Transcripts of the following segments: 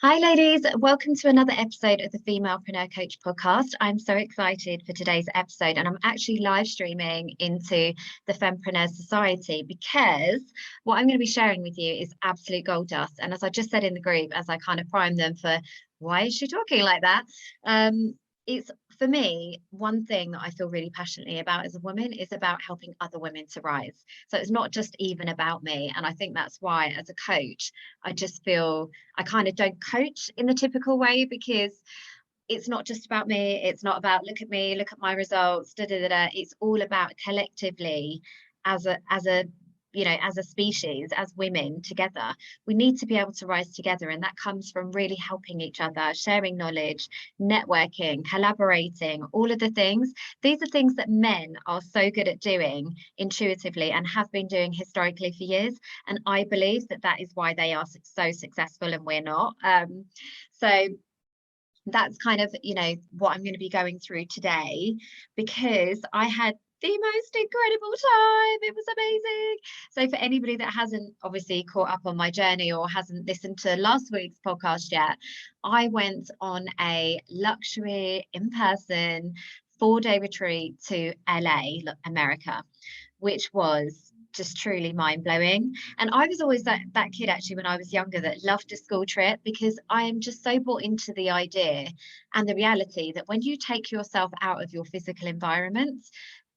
Hi, ladies. Welcome to another episode of the Femalepreneur Coach podcast. I'm so excited for today's episode, and I'm actually live streaming into the Fempreneur Society because what I'm going to be sharing with you is absolute gold dust. And as I just said in the group, as I kind of prime them for why is she talking like that? It's for me, one thing that I feel really passionately about as a woman is about helping other women to rise. So it's not just even about me. And I think that's why, as a coach, I just feel I kind of don't coach in the typical way because it's not just about me. It's not about look at me, look at my results, da da da da. It's all about collectively as a species, as women together, we need to be able to rise together. And that comes from really helping each other, sharing knowledge, networking, collaborating, all of the things. These are things that men are so good at doing intuitively and have been doing historically for years. And I believe that that is why they are so successful and we're not. So that's kind of, what I'm going to be going through today, because I had the most incredible time. It was amazing. So for anybody that hasn't obviously caught up on my journey or hasn't listened to last week's podcast yet, I went on a luxury in-person 4-day retreat to LA, America, which was just truly mind-blowing. And I was always that kid actually when I was younger that loved a school trip, because I am just so bought into the idea and the reality that when you take yourself out of your physical environment,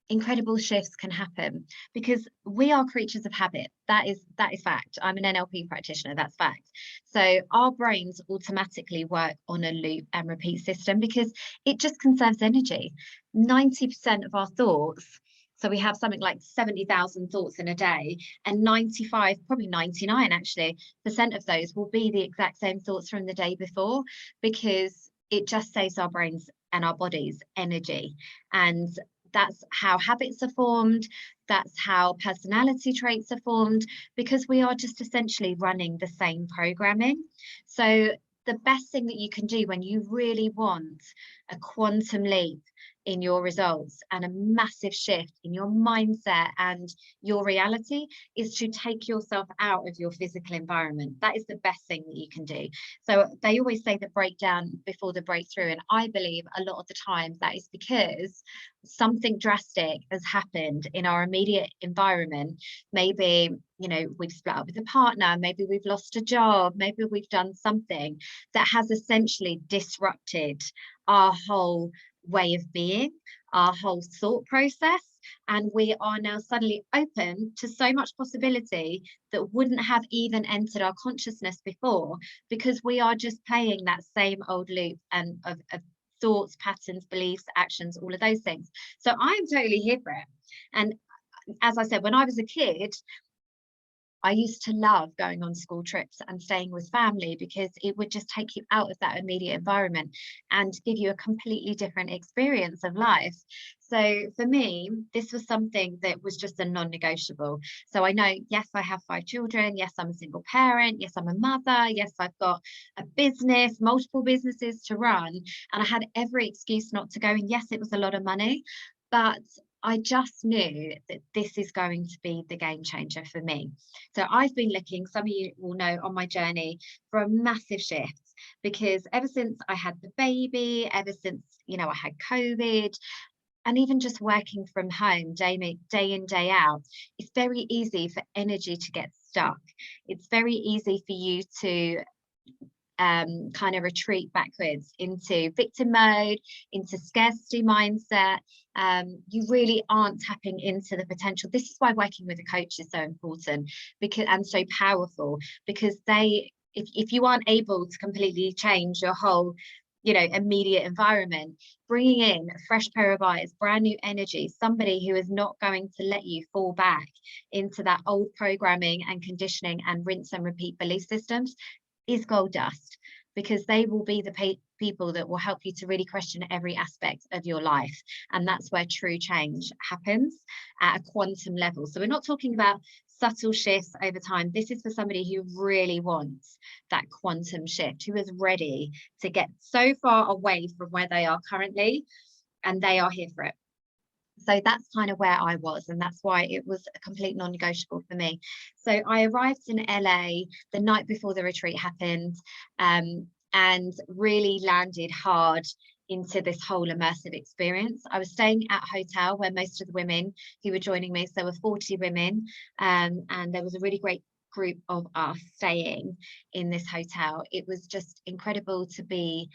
incredible shifts can happen, because we are creatures of habit. That is fact. I'm an NLP practitioner, that's fact. So our brains automatically work on a loop and repeat system because it just conserves energy. 90% of our thoughts, so we have something like 70,000 thoughts in a day, and 95, probably 99 actually, % of those will be the exact same thoughts from the day before, because it just saves our brains and our bodies energy. And that's how habits are formed. That's how personality traits are formed, because we are just essentially running the same programming. So the best thing that you can do when you really want a quantum leap in your results and a massive shift in your mindset and your reality is to take yourself out of your physical environment. That is the best thing that you can do. So they always say the breakdown before the breakthrough, and I believe a lot of the time that is because something drastic has happened in our immediate environment. Maybe we've split up with a partner, maybe we've lost a job, maybe we've done something that has essentially disrupted our whole way of being, our whole thought process, and we are now suddenly open to so much possibility that wouldn't have even entered our consciousness before, because we are just playing that same old loop and of thoughts, patterns, beliefs, actions, all of those things. So I'm totally here for it. And as I said, when I was a kid, I used to love going on school trips and staying with family, because it would just take you out of that immediate environment and give you a completely different experience of life. So for me, this was something that was just a non-negotiable. So I know, yes, I have 5 children. Yes, I'm a single parent. Yes, I'm a mother. Yes, I've got a business, multiple businesses to run. And I had every excuse not to go. And yes, it was a lot of money, but I just knew that this is going to be the game changer for me. So I've been looking, some of you will know, on my journey for a massive shift, because ever since I had the baby, ever since, I had COVID, and even just working from home day in, day out, it's very easy for energy to get stuck. It's very easy for you to kind of retreat backwards into victim mode, into scarcity mindset. You really aren't tapping into the potential. This is why working with a coach is so important, and so powerful, because if you aren't able to completely change your whole immediate environment, bringing in a fresh pair of eyes, brand new energy, somebody who is not going to let you fall back into that old programming and conditioning and rinse and repeat belief systems, is gold dust, because they will be the people that will help you to really question every aspect of your life. And that's where true change happens at a quantum level. So we're not talking about subtle shifts over time. This is for somebody who really wants that quantum shift, who is ready to get so far away from where they are currently, and they are here for it. So that's kind of where I was, and that's why it was a complete non-negotiable for me. So I arrived in LA the night before the retreat happened, and really landed hard into this whole immersive experience. I was staying at a hotel where most of the women who were joining me, so there were 40 women, and there was a really great group of us staying in this hotel. It was just incredible to be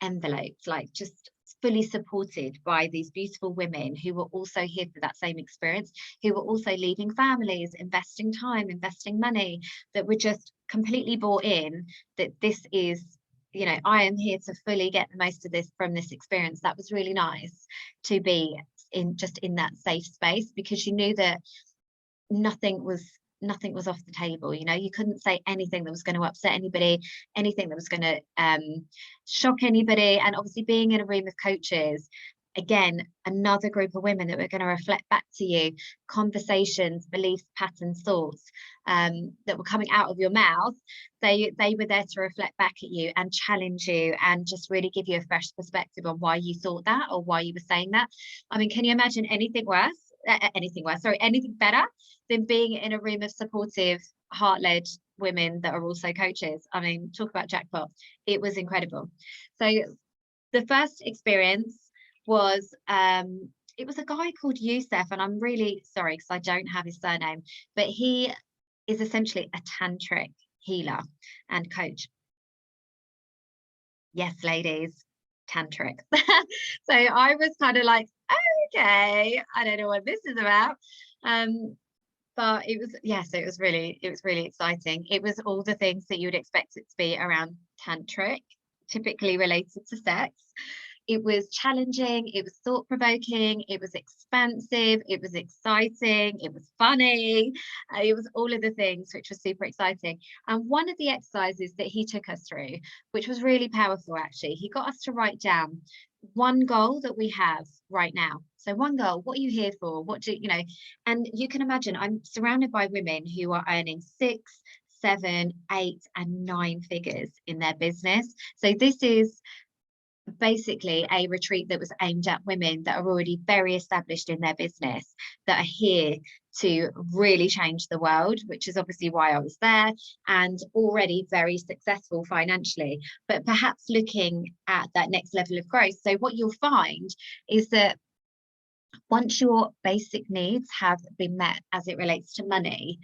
enveloped, like just fully supported by these beautiful women who were also here for that same experience, who were also leaving families, investing time, investing money, that were just completely bought in that this is, you know, I am here to fully get the most of this from this experience. That was really nice to be in, just in that safe space, because you knew that nothing was off the table. You know, you couldn't say anything that was going to upset anybody, anything that was going to shock anybody. And obviously being in a room of coaches, again, another group of women that were going to reflect back to you conversations, beliefs, patterns, thoughts that were coming out of your mouth. They were there to reflect back at you and challenge you and just really give you a fresh perspective on why you thought that or why you were saying that. I mean, can you imagine anything better than being in a room of supportive, heart-led women that are also coaches? I mean, talk about jackpot. It was incredible. So the first experience was it was a guy called Yousef, and I'm really sorry because I don't have his surname, but he is essentially a tantric healer and coach. Yes, ladies, tantric. So I was kind of like, okay, I don't know what this is about. But it was, yeah, so it was really exciting. It was all the things that you would expect it to be around tantric, typically related to sex. It was challenging, it was thought-provoking, it was expansive, it was exciting, it was funny, it was all of the things, which was super exciting. And one of the exercises that he took us through, which was really powerful actually, he got us to write down one goal that we have right now. So one goal, what are you here for? What do you know? And you can imagine I'm surrounded by women who are earning 6, 7, 8, and 9 figures in their business. So this is basically a retreat that was aimed at women that are already very established in their business, that are here to really change the world, which is obviously why I was there, and already very successful financially, but perhaps looking at that next level of growth. So what you'll find is that once your basic needs have been met as it relates to money,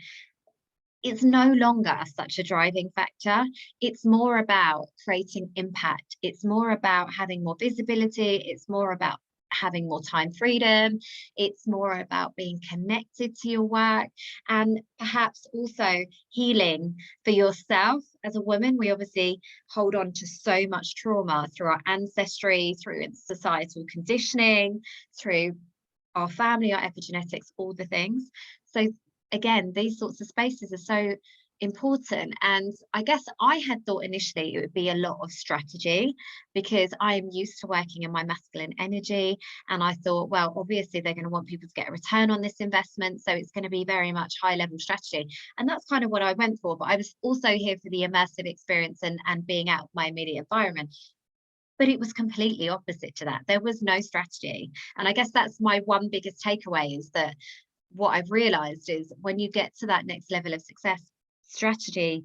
it's no longer such a driving factor. It's more about creating impact. It's more about having more visibility. It's more about having more time freedom. It's more about being connected to your work, and perhaps also healing for yourself. As a woman, we obviously hold on to so much trauma through our ancestry, through societal conditioning, through our family, our epigenetics, all the things. So again, these sorts of spaces are so important. And I guess I had thought initially it would be a lot of strategy, because I am used to working in my masculine energy. And I thought, well, obviously they're going to want people to get a return on this investment. So it's going to be very much high level strategy. And that's kind of what I went for. But I was also here for the immersive experience and being out of my immediate environment. But it was completely opposite to that. There was no strategy. And I guess that's my one biggest takeaway, is that what I've realized is when you get to that next level of success, strategy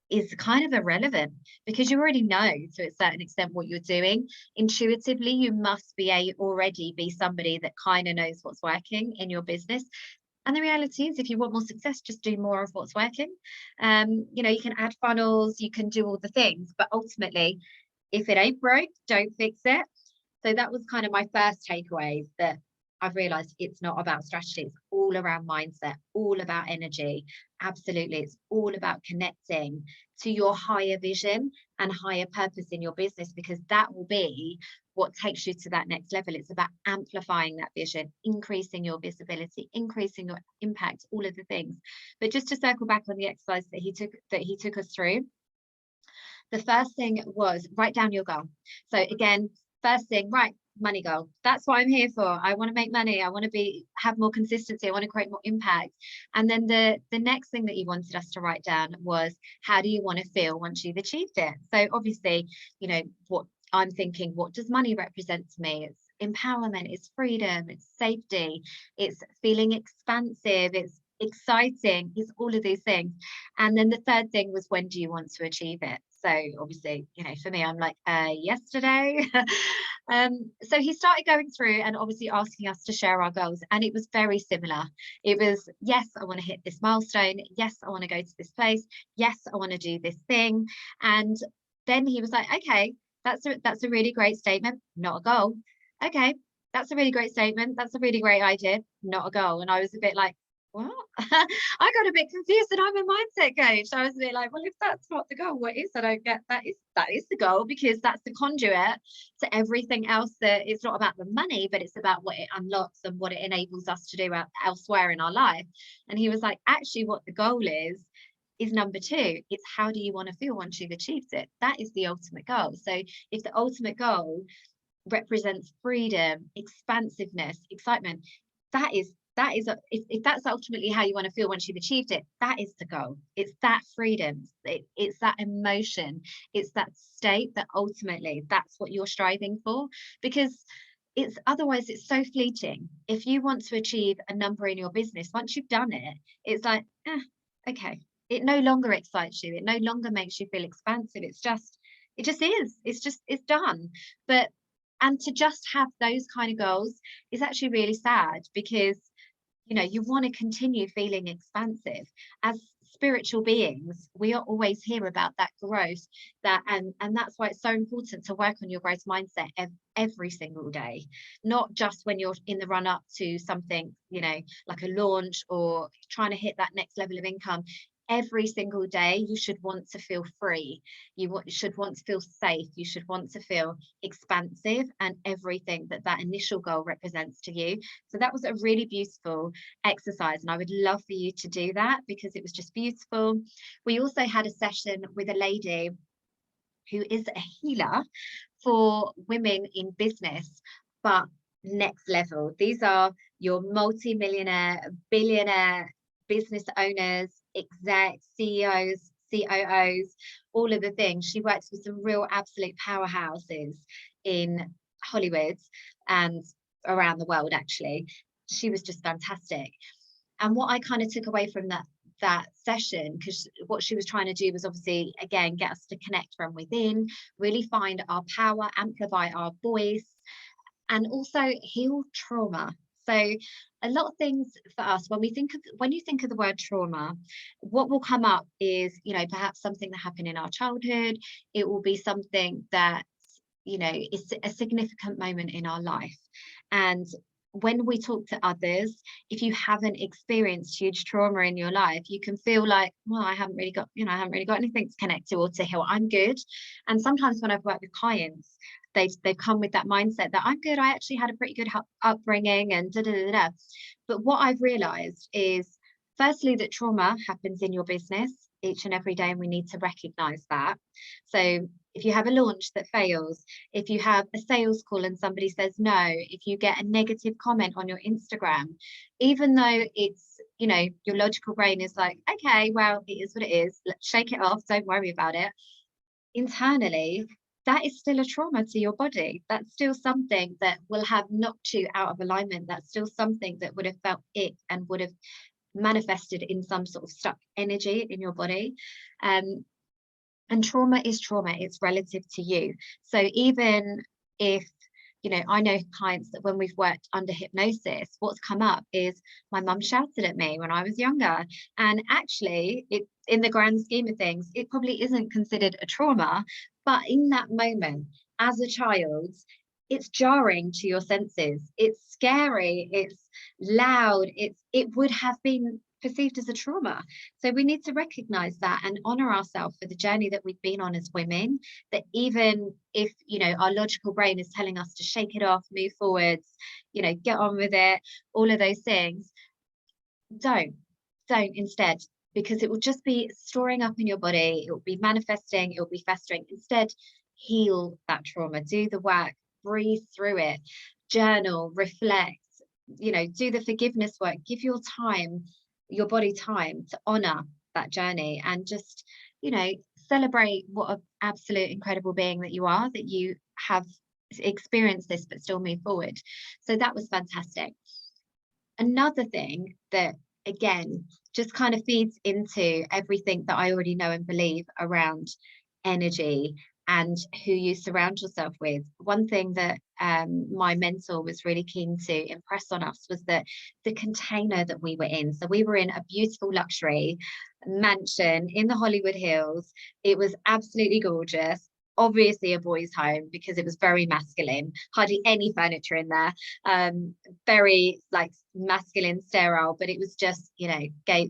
is kind of irrelevant, because you already know to a certain extent what you're doing. Intuitively, you must be already be somebody that kind of knows what's working in your business. And the reality is, if you want more success, just do more of what's working. You know, you can add funnels, you can do all the things, but ultimately, if it ain't broke, don't fix it. So that was kind of my first takeaway, that I've realized it's not about strategy. It's all around mindset, all about energy. Absolutely. It's all about connecting to your higher vision and higher purpose in your business, because that will be what takes you to that next level. It's about amplifying that vision, increasing your visibility, increasing your impact, all of the things. But just to circle back on the exercise that he took us through, the first thing was write down your goal. So again, first thing, right, money goal. That's what I'm here for. I want to make money. I want to have more consistency. I want to create more impact. And then the next thing that he wanted us to write down was, how do you want to feel once you've achieved it? So obviously, you know, what I'm thinking, what does money represent to me? empowerment, it's freedom, it's safety, it's feeling expansive, it's exciting, it's all of these things. And then the third thing was, when do you want to achieve it? So obviously, you know, for me, I'm like, yesterday. So he started going through and obviously asking us to share our goals. And it was very similar. It was, yes, I want to hit this milestone. Yes, I want to go to this place. Yes, I want to do this thing. And then he was like, okay, that's a really great statement, not a goal. Okay, that's a really great statement. That's a really great idea, not a goal. And I was a bit like, what? I got a bit confused, and I'm a mindset coach. I was a bit like, well, if that's not the goal, what is? I don't get that. Is the goal, because that's the conduit to everything else. That it's not about the money, but it's about what it unlocks and what it enables us to do elsewhere in our life. And he was like, actually, what the goal is number two. It's how do you want to feel once you've achieved it? That is the ultimate goal. So if the ultimate goal represents freedom, expansiveness, excitement, if that's ultimately how you want to feel once you've achieved it, that is the goal. It's that freedom, it's that emotion, it's that state that ultimately that's what you're striving for. Because otherwise it's so fleeting. If you want to achieve a number in your business, once you've done it, it's like, okay, it no longer excites you, it no longer makes you feel expansive. It just is, it's done. But and to just have those kind of goals is actually really sad, because you know, you want to continue feeling expansive. As spiritual beings, we are always here about that growth, and that's why it's so important to work on your growth mindset every single day, not just when you're in the run up to something, you know, like a launch or trying to hit that next level of income. Every single day you should want to feel free, should want to feel safe, you should want to feel expansive, and everything that initial goal represents to you. So that was a really beautiful exercise, and I would love for you to do that, because it was just beautiful. We also had a session with a lady who is a healer for women in business, but next level. These are your multi-millionaire, billionaire business owners, execs, CEOs, COOs, all of the things. She works with some real absolute powerhouses in Hollywood and around the world, actually. She was just fantastic. And what I kind of took away from that session, because what she was trying to do was obviously, again, get us to connect from within, really find our power, amplify our voice, and also heal trauma. So a lot of things for us, when you think of the word trauma, what will come up is, you know, perhaps something that happened in our childhood. It will be something that, you know, is a significant moment in our life. And when we talk to others, if you haven't experienced huge trauma in your life, you can feel like, well, I haven't really got anything to connect to or to heal. I'm good. And sometimes when I've worked with clients, they've come with that mindset that I'm good. I actually had a pretty good upbringing and da da da da. But what I've realized is, firstly, that trauma happens in your business each and every day, and we need to recognize that. So if you have a launch that fails, if you have a sales call and somebody says no, if you get a negative comment on your Instagram, even though it's, you know, your logical brain is like, okay, well, it is what it is, let's shake it off, don't worry about it. Internally, that is still a trauma to your body. That's still something that will have knocked you out of alignment. That's still something that would have felt ick and would have manifested in some sort of stuck energy in your body. And trauma is trauma, it's relative to you. So even if, you know, I know clients that when we've worked under hypnosis, what's come up is, my mum shouted at me when I was younger. And actually, it, in the grand scheme of things, it probably isn't considered a trauma. But in that moment, as a child, it's jarring to your senses. It's scary, it's loud, it would have been perceived as a trauma. So we need to recognize that and honor ourselves for the journey that we've been on as women, that even if, you know, our logical brain is telling us to shake it off, move forwards, you know, get on with it, all of those things, don't instead, because it will just be storing up in your body, it will be manifesting, it will be festering. Instead, heal that trauma, do the work, breathe through it, journal, reflect, you know, do the forgiveness work, give your body time to honor that journey, and just, you know, celebrate what an absolute incredible being that you are, that you have experience this but still move forward. So that was fantastic. Another thing that, again, just kind of feeds into everything that I already know and believe around energy and who you surround yourself with. One thing that my mentor was really keen to impress on us was that the container that we were in. So we were in a beautiful luxury mansion in the Hollywood Hills. It was absolutely gorgeous. Obviously a boys' home because it was very masculine, hardly any furniture in there, very like masculine, sterile, but it was just, you know,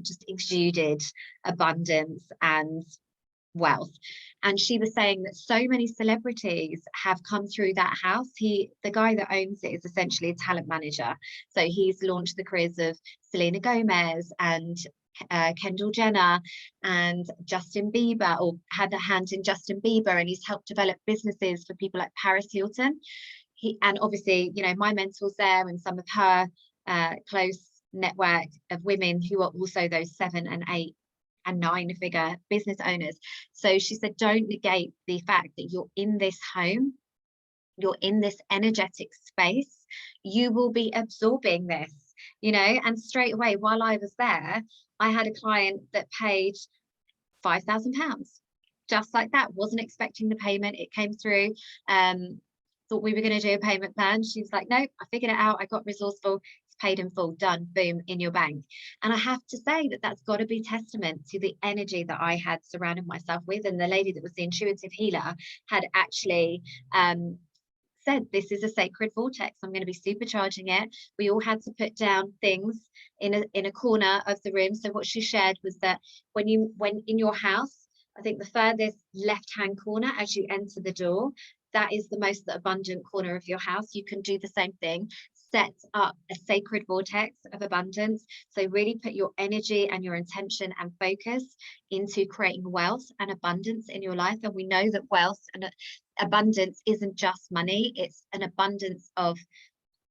just exuded abundance and wealth. And she was saying that so many celebrities have come through that house. The guy that owns it is essentially a talent manager. So he's launched the careers of Selena Gomez and Kendall Jenner and Justin Bieber, or had a hand in Justin Bieber, and he's helped develop businesses for people like Paris Hilton. And obviously, you know, my mentor's there and some of her close network of women who are also those 7 and 8 and 9-figure business owners. So she said, don't negate the fact that you're in this home, you're in this energetic space, you will be absorbing this, you know. And straight away, while I was there, I had a client that paid £5,000 just like that. Wasn't expecting the payment. It came through. Thought we were going to do a payment plan. She was like, no, I figured it out. I got resourceful. It's paid in full, done, boom, in your bank. And I have to say that that's got to be testament to the energy that I had surrounded myself with. And the lady that was the intuitive healer had actually said, this is a sacred vortex. I'm going to be supercharging it. We all had to put down things in a corner of the room. So what she shared was that when in your house, I think the furthest left-hand corner as you enter the door, that is the most abundant corner of your house. You can do the same thing. Set up a sacred vortex of abundance. So really put your energy and your intention and focus into creating wealth and abundance in your life. And we know that wealth and abundance isn't just money, it's an abundance of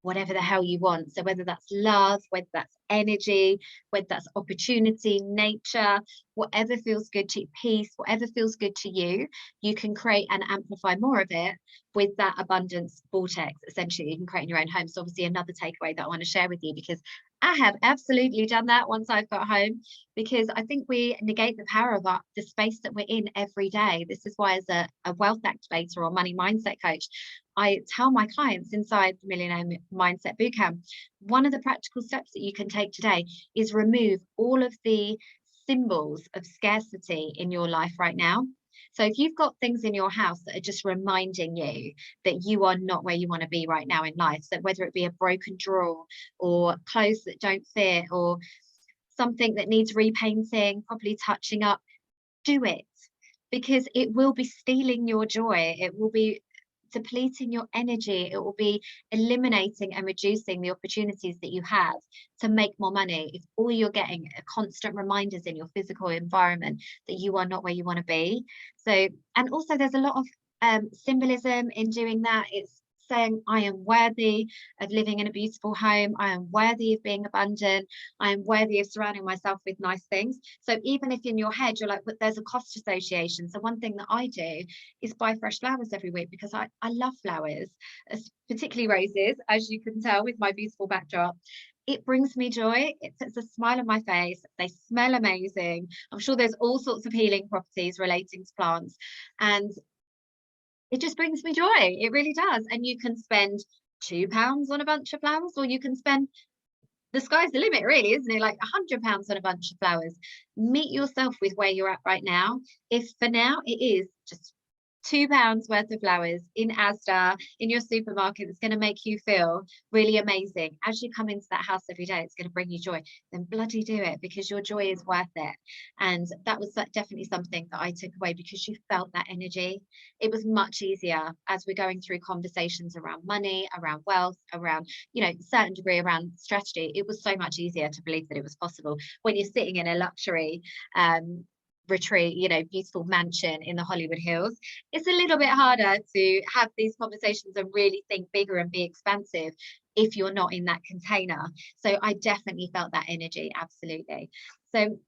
whatever the hell you want. So whether that's love, whether that's energy, whether that's opportunity, nature, whatever feels good to you, peace, whatever feels good to you, you can create and amplify more of it with that abundance vortex. Essentially, you can create in your own home. So obviously another takeaway that I want to share with you, because I have absolutely done that once I've got home, because I think we negate the power of the space that we're in every day. This is why, as a wealth activator or money mindset coach, I tell my clients inside the Millionaire Mindset Bootcamp, one of the practical steps that you can take today is remove all of the symbols of scarcity in your life right now. So if you've got things in your house that are just reminding you that you are not where you want to be right now in life, so whether it be a broken drawer or clothes that don't fit or something that needs repainting, properly touching up, do it, because it will be stealing your joy. It will be depleting your energy. It will be eliminating and reducing the opportunities that you have to make more money if all you're getting are constant reminders in your physical environment that you are not where you want to be. So, and also there's a lot of symbolism in doing that. It's saying, I am worthy of living in a beautiful home. I am worthy of being abundant. I am worthy of surrounding myself with nice things. So even if in your head you're like, but there's a cost association. So one thing that I do is buy fresh flowers every week, because I love flowers, particularly roses, as you can tell with my beautiful backdrop. It brings me joy. It puts a smile on my face. They smell amazing. I'm sure there's all sorts of healing properties relating to plants. And it just brings me joy. It really does. And you can spend £2 on a bunch of flowers, or you can spend, the sky's the limit, really, isn't it? Like £100 on a bunch of flowers. Meet yourself with where you're at right now. If for now it is just £2 worth of flowers in Asda, in your supermarket, that's going to make you feel really amazing. As you come into that house every day, it's going to bring you joy. Then bloody do it, because your joy is worth it. And that was definitely something that I took away, because you felt that energy. It was much easier as we're going through conversations around money, around wealth, around, you know, a certain degree around strategy. It was so much easier to believe that it was possible when you're sitting in a luxury retreat, you know, beautiful mansion in the Hollywood Hills. It's a little bit harder to have these conversations and really think bigger and be expansive if you're not in that container. So I definitely felt that energy, absolutely. So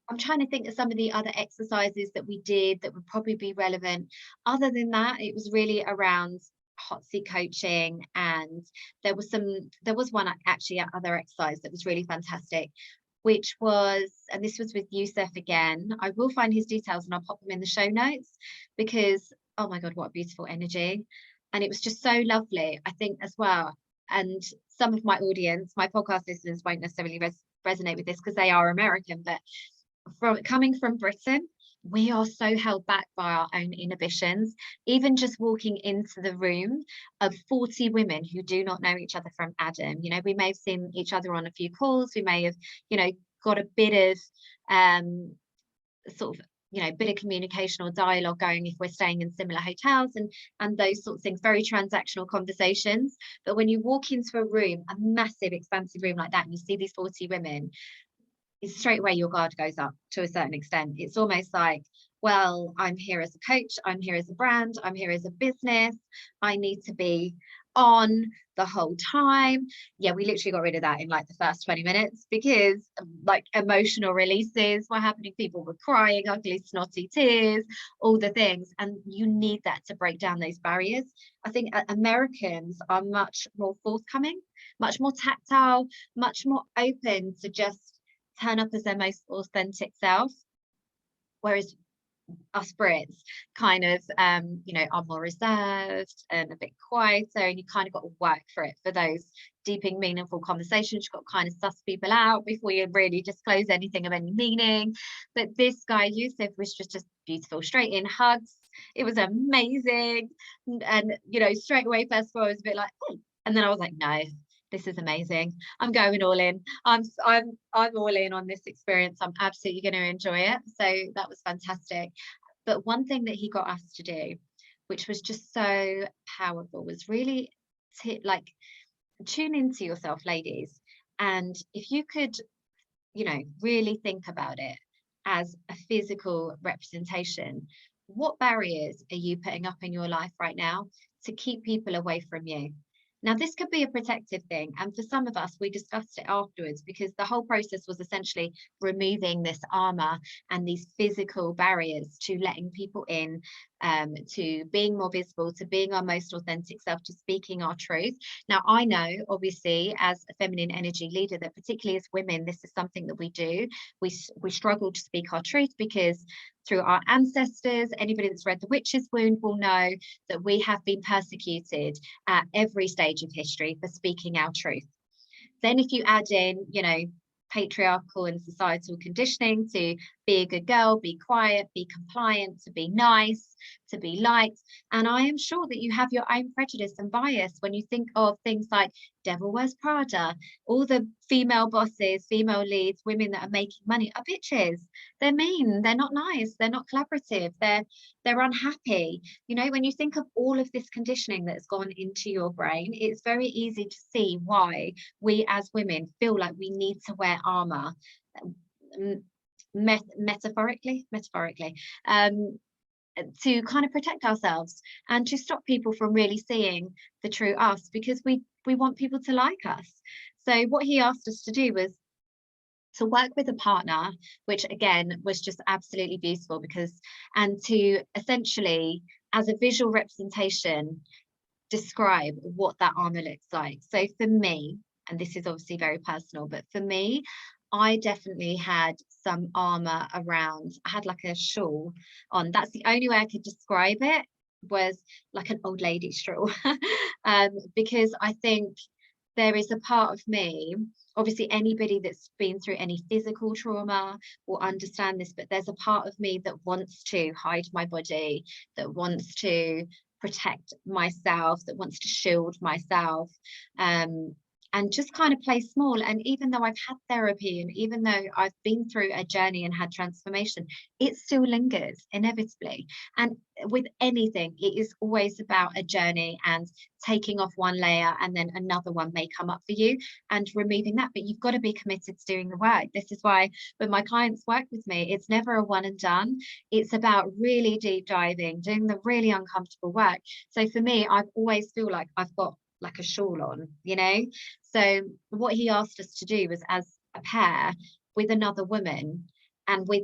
I'm trying to think of some of the other exercises that we did that would probably be relevant. Other than that, it was really around hot seat coaching, and there was one actually other exercise that was really fantastic, which was, and this was with Yousef again. I will find his details and I'll pop them in the show notes, because oh my god, what a beautiful energy. And it was just so lovely, I think, as well. And some of my audience, my podcast listeners, won't necessarily resonate with this because they are American, but coming from Britain, we are so held back by our own inhibitions. Even just walking into the room of 40 women who do not know each other from Adam, you know, we may have seen each other on a few calls, we may have, you know, got a bit of sort of, you know, bit of communication or dialogue going if we're staying in similar hotels, and those sorts of things, very transactional conversations. But when you walk into a room, a massive expansive room like that, and you see these 40 women, it's straight away your guard goes up to a certain extent. It's almost like, well, I'm here as a coach, I'm here as a brand, I'm here as a business, I need to be on the whole time. Yeah, we literally got rid of that in like the first 20 minutes, because like emotional releases were happening. People were crying, ugly, snotty tears, all the things. And you need that to break down those barriers. I think Americans are much more forthcoming, much more tactile, much more open to just turn up as their most authentic self, whereas us Brits kind of you know, are more reserved and a bit quieter, and you kind of got to work for it, for those deeping, meaningful conversations. You've got to kind of suss people out before you really disclose anything of any meaning. But this guy Yousef was just beautiful, straight in hugs. It was amazing. And you know, straight away, first of all, I was a bit like, oh. And then I was like, no, this is amazing. I'm going all in. I'm all in on this experience. I'm absolutely going to enjoy it. So that was fantastic. But one thing that he got us to do, which was just so powerful, was really like tune into yourself, ladies. And if you could, you know, really think about it as a physical representation, what barriers are you putting up in your life right now to keep people away from you? Now, this could be a protective thing. And for some of us, we discussed it afterwards, because the whole process was essentially removing this armor and these physical barriers to letting people in, to being more visible, to being our most authentic self, to speaking our truth. Now, I know, obviously, as a feminine energy leader, that particularly as women, this is something that we do. We struggle to speak our truth, because through our ancestors, anybody that's read The Witch's Wound will know that we have been persecuted at every stage of history for speaking our truth. Then if you add in, you know, patriarchal and societal conditioning to be a good girl, be quiet, be compliant, to be nice, to be liked. And I am sure that you have your own prejudice and bias when you think of things like Devil Wears Prada. All the female bosses, female leads, women that are making money are bitches. They're mean, they're not nice, they're not collaborative, they're unhappy. You know, when you think of all of this conditioning that's gone into your brain, it's very easy to see why we as women feel like we need to wear armor, metaphorically, to kind of protect ourselves and to stop people from really seeing the true us, because we want people to like us. So what he asked us to do was to work with a partner, which again was just absolutely beautiful, because, and to essentially, as a visual representation, describe what that armor looks like. So for me, and this is obviously very personal, but for me, I definitely had some armor around. I had like a shawl on. That's the only way I could describe it, was like an old lady shawl. Because I think there is a part of me, obviously anybody that's been through any physical trauma will understand this, but there's a part of me that wants to hide my body, that wants to protect myself, that wants to shield myself, and just kind of play small. And even though I've had therapy, and even though I've been through a journey and had transformation, it still lingers inevitably. And with anything, it is always about a journey and taking off one layer, and then another one may come up for you, and removing that. But you've got to be committed to doing the work. This is why when my clients work with me, it's never a one and done. It's about really deep diving, doing the really uncomfortable work. So for me, I've always feel like I've got like a shawl on, you know. So what he asked us to do was, as a pair with another woman and with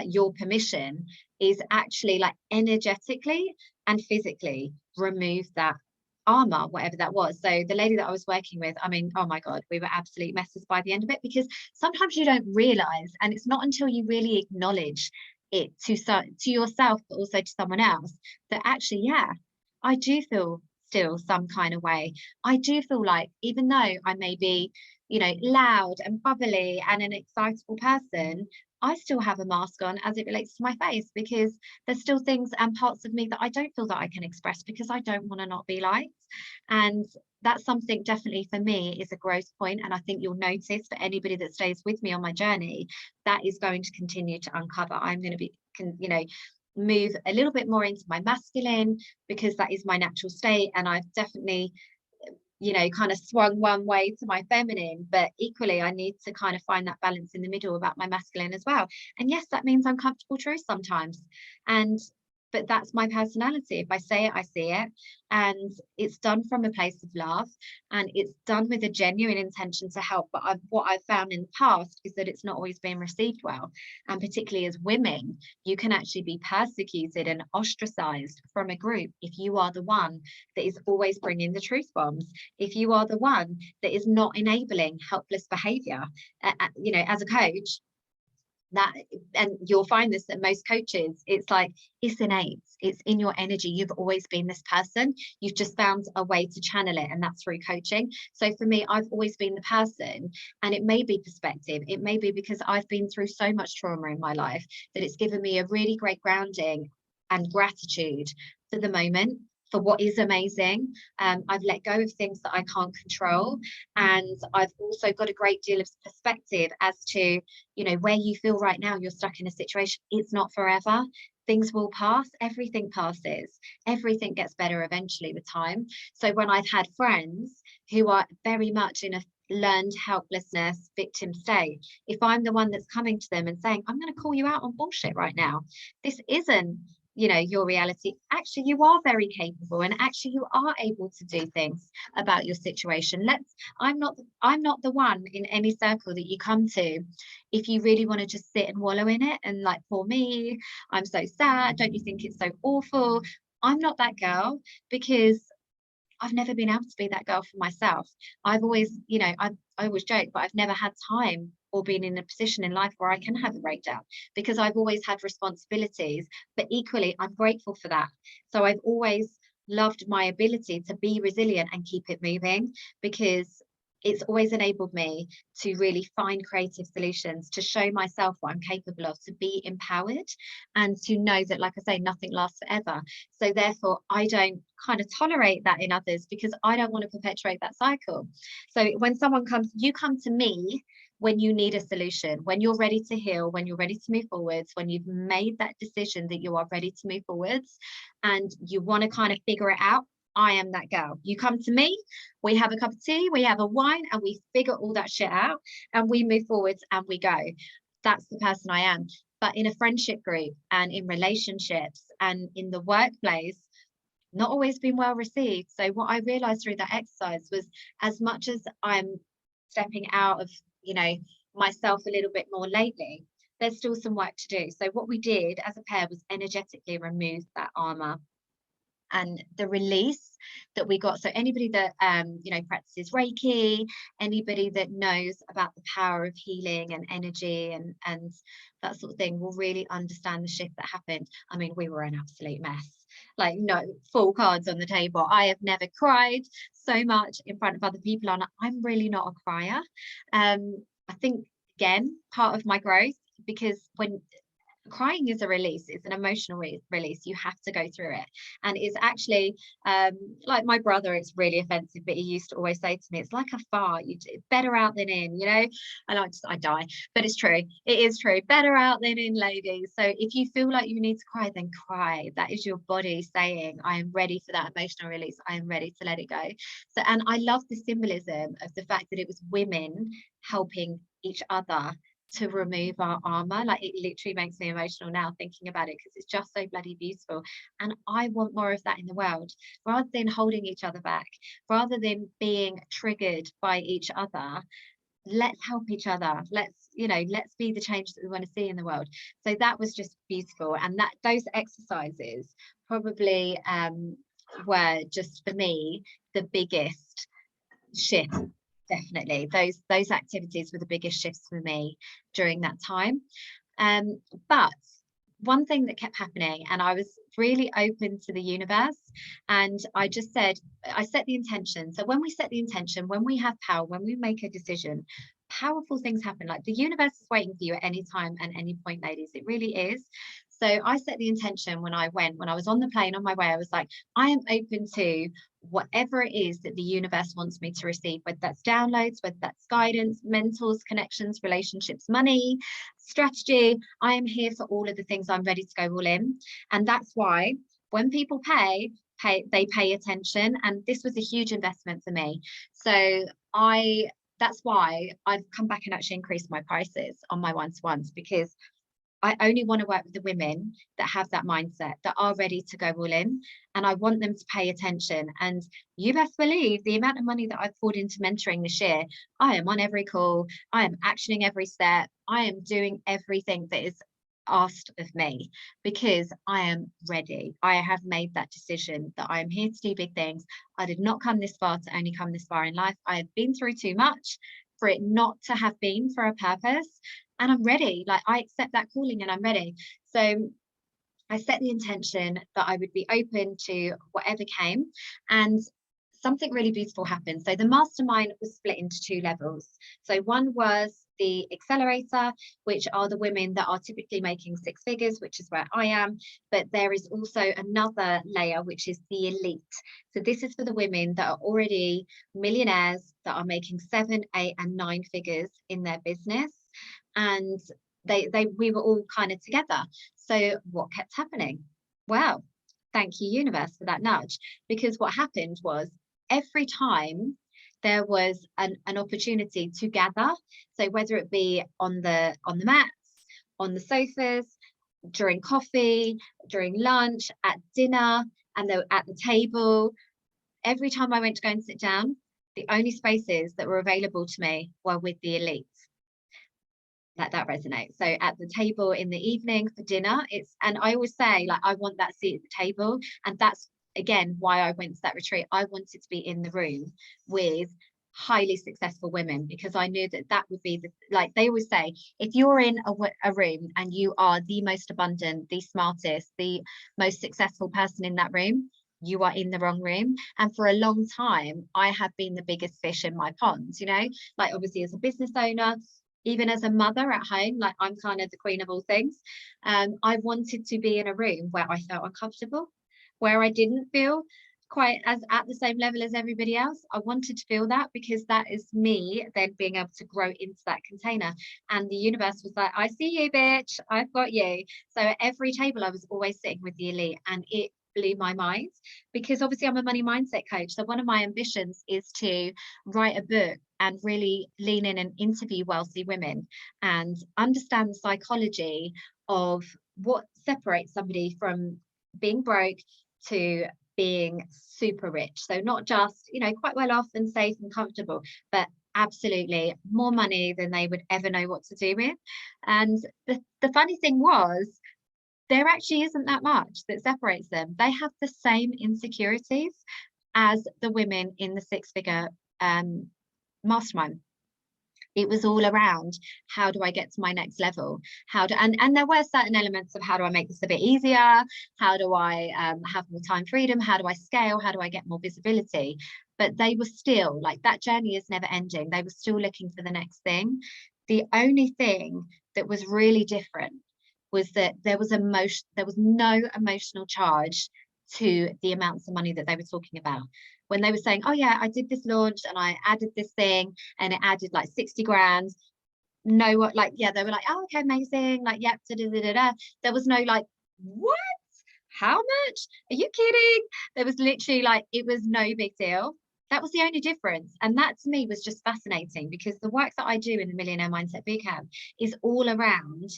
your permission, is actually like energetically and physically remove that armor, whatever that was. So the lady that I was working with, I mean, oh my God, we were absolute messes by the end of it, because sometimes you don't realize, and it's not until you really acknowledge it to yourself, but also to someone else, that actually, yeah, I do feel still some kind of way. I do feel like, even though I may be, loud and bubbly and an excitable person, I still have a mask on as it relates to my face, because there's still things and parts of me that I don't feel that I can express, because I don't want to not be liked. And that's something definitely for me is a growth point. And I think you'll notice, for anybody that stays with me on my journey, that is going to continue to uncover. I'm going to be, move a little bit more into my masculine, because that is my natural state. And I've definitely, kind of swung one way to my feminine, but equally I need to kind of find that balance in the middle about my masculine as well. And yes, that means uncomfortable truth sometimes. But that's my personality. If I say it, I see it. And it's done from a place of love, and it's done with a genuine intention to help. But what I've found in the past is that it's not always been received well. And particularly as women, you can actually be persecuted and ostracized from a group if you are the one that is always bringing the truth bombs, if you are the one that is not enabling helpless behavior. As a coach, that, and you'll find this that most coaches, it's like, it's innate, it's in your energy, you've always been this person, you've just found a way to channel it, and that's through coaching. So for me, I've always been the person, and it may be perspective, it may be because I've been through so much trauma in my life that it's given me a really great grounding and gratitude for the moment, for what is amazing. I've let go of things that I can't control. And I've also got a great deal of perspective as to, where you feel right now you're stuck in a situation. It's not forever. Things will pass. Everything passes. Everything gets better eventually with time. So when I've had friends who are very much in a learned helplessness victim state, if I'm the one that's coming to them and saying, I'm going to call you out on bullshit right now, this isn't your reality. Actually, you are very capable, and actually you are able to do things about your situation. I'm not the one in any circle that you come to if you really want to just sit and wallow in it and like, poor me, I'm so sad, don't you think it's so awful? I'm not that girl, because I've never been able to be that girl for myself. I've always, I always joke, but I've never had time or been in a position in life where I can have a breakdown, because I've always had responsibilities. But equally, I'm grateful for that. So I've always loved my ability to be resilient and keep it moving, because it's always enabled me to really find creative solutions, to show myself what I'm capable of, to be empowered, and to know that, like I say, nothing lasts forever. So therefore, I don't kind of tolerate that in others, because I don't want to perpetuate that cycle. So when someone comes, you come to me when you need a solution, when you're ready to heal, when you're ready to move forwards, when you've made that decision that you are ready to move forwards, and you want to kind of figure it out. I am that girl. You come to me, we have a cup of tea, we have a wine, and we figure all that shit out, and we move forwards and we go. That's the person I am. But in a friendship group and in relationships and in the workplace, not always been well received. So what I realized through that exercise was, as much as I'm stepping out of, myself a little bit more lately, there's still some work to do. So what we did as a pair was energetically remove that armor. And the release that we got, so anybody that practices Reiki, anybody that knows about the power of healing and energy and that sort of thing, will really understand the shift that happened. I mean, we were an absolute mess, like, no, full cards on the table. I have never cried so much in front of other people, and I'm really not a crier. I think, again, part of my growth, because when crying is a release, it's an emotional release, you have to go through it. And it's actually like my brother, it's really offensive, but he used to always say to me, it's like a fart, better out than in, and I die, but it's true, it is true, better out than in, ladies. So if you feel like you need to cry, then cry. That is your body saying, I am ready for that emotional release, I am ready to let it go. So, and I love the symbolism of the fact that it was women helping each other to remove our armor. Like, it literally makes me emotional now thinking about it, because it's just so bloody beautiful. And I want more of that in the world, rather than holding each other back, rather than being triggered by each other. Let's help each other. Let's be the change that we want to see in the world. So that was just beautiful. And that those exercises probably were just, for me, the biggest shift. Definitely those activities were the biggest shifts for me during that time. But one thing that kept happening, and I was really open to the universe, and I just said, I set the intention. So when we set the intention, when we have power, when we make a decision, powerful things happen. Like, the universe is waiting for you at any time and any point, ladies. It really is. So I set the intention when I was on the plane on my way. I was like, I am open to whatever it is that the universe wants me to receive, whether that's downloads, whether that's guidance, mentors, connections, relationships, money, strategy. I am here for all of the things. I'm ready to go all in. And that's why when people they pay attention. And this was a huge investment for me. So that's why I've come back and actually increased my prices on my one-to-ones, because I only want to work with the women that have that mindset, that are ready to go all in, and I want them to pay attention. And you best believe the amount of money that I've poured into mentoring this year. I am on every call, I am actioning every step, I am doing everything that is asked of me, because I am ready. I have made that decision that I am here to do big things. I did not come this far to only come this far in life. I have been through too much for it not to have been for a purpose. And I'm ready. Like, I accept that calling and I'm ready. So I set the intention that I would be open to whatever came. And something really beautiful happened. So the mastermind was split into two levels. So one was the accelerator, which are the women that are typically making six figures, which is where I am. But there is also another layer, which is the elite. So this is for the women that are already millionaires, that are making 7, 8, and 9 figures in their business. And we were all kind of together. So what kept happening? Well, thank you, universe, for that nudge. Because what happened was, every time there was an opportunity to gather, so whether it be on the mats, on the sofas, during coffee, during lunch, at dinner, and at the table, every time I went to go and sit down, the only spaces that were available to me were with the elite. Let that resonate. So at the table in the evening for dinner, and I always say, like, I want that seat at the table. And that's, again, why I went to that retreat. I wanted to be in the room with highly successful women, because I knew that would be like they always say, if you're in a room and you are the most abundant, the smartest, the most successful person in that room, you are in the wrong room. And for a long time, I have been the biggest fish in my pond, like, obviously, as a business owner, even as a mother at home, like, I'm kind of the queen of all things. I wanted to be in a room where I felt uncomfortable, where I didn't feel quite as at the same level as everybody else. I wanted to feel that, because that is me then being able to grow into that container. And the universe was like, I see you, bitch, I've got you. So at every table, I was always sitting with the elite, and it blew my mind, because obviously I'm a money mindset coach. So one of my ambitions is to write a book and really lean in and interview wealthy women and understand the psychology of what separates somebody from being broke to being super rich. So not just, quite well off and safe and comfortable, but absolutely more money than they would ever know what to do with. And the funny thing was, there actually isn't that much that separates them. They have the same insecurities as the women in the six-figure mastermind. It was all around, how do I get to my next level? And there were certain elements of, how do I make this a bit easier? How do I have more time freedom? How do I scale? How do I get more visibility? But they were still, like, that journey is never ending. They were still looking for the next thing. The only thing that was really different was that there was no emotional charge to the amounts of money that they were talking about. When they were saying, oh yeah, I did this launch and I added this thing and it added like 60 grand. No, like, yeah, they were like, oh, okay, amazing. Like, yeah, da, da, da, da, da. There was no like, what? How much? Are you kidding? There was literally like, it was no big deal. That was the only difference. And that to me was just fascinating, because the work that I do in the Millionaire Mindset Bootcamp is all around